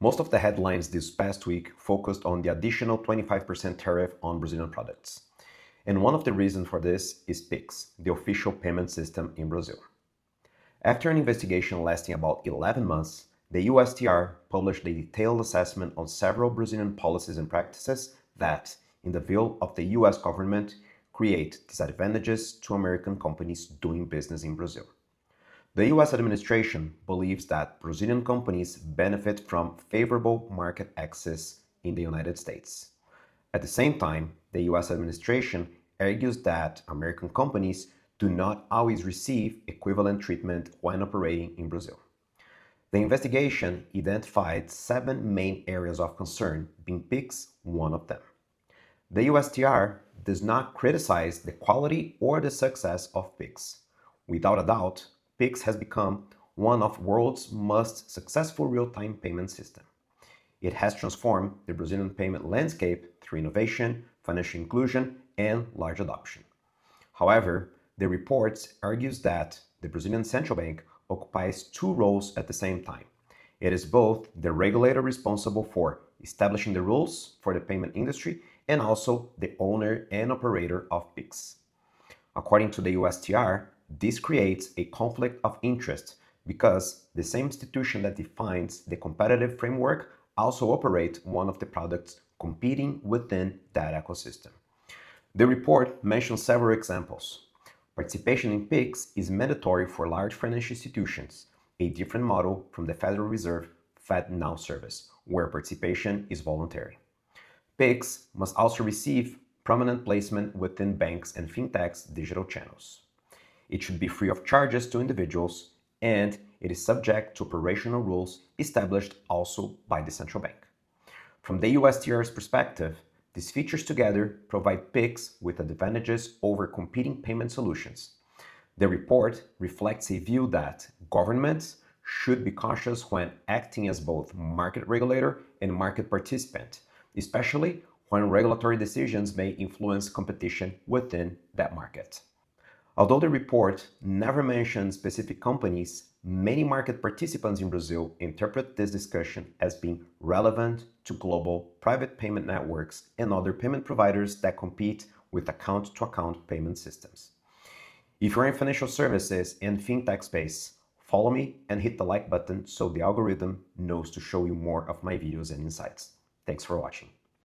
Most of the headlines this past week focused on the additional 25% tariff on Brazilian products. And one of the reasons for this is PIX, the official payment system in Brazil. After an investigation lasting about 11 months, the USTR published a detailed assessment on several Brazilian policies and practices that, in the view of the US government, create disadvantages to American companies doing business in Brazil. The US administration believes that Brazilian companies benefit from favorable market access in the United States. At the same time, the US administration argues that American companies do not always receive equivalent treatment when operating in Brazil. The investigation identified 7 main areas of concern, being PIX one of them. The USTR does not criticize the quality or the success of PIX. Without a doubt, PIX has become one of the world's most successful real-time payment systems. It has transformed the Brazilian payment landscape through innovation, financial inclusion, and large adoption. However, the report argues that the Brazilian Central Bank occupies 2 roles at the same time. It is both the regulator responsible for establishing the rules for the payment industry and also the owner and operator of PIX. According to the USTR, this creates a conflict of interest because the same institution that defines the competitive framework also operates one of the products competing within that ecosystem. The report mentions several examples. Participation in PIX is mandatory for large financial institutions, a different model from the Federal Reserve FedNow service, where participation is voluntary. PIX must also receive prominent placement within banks and fintechs' digital channels. It should be free of charges to individuals, and it is subject to operational rules established also by the central bank. From the USTR's perspective, these features together provide PIX with advantages over competing payment solutions. The report reflects a view that governments should be cautious when acting as both market regulator and market participant, especially when regulatory decisions may influence competition within that market. Although the report never mentions specific companies, many market participants in Brazil interpret this discussion as being relevant to global private payment networks and other payment providers that compete with account-to-account payment systems. If you're in financial services and fintech space, follow me and hit the like button so the algorithm knows to show you more of my videos and insights. Thanks for watching.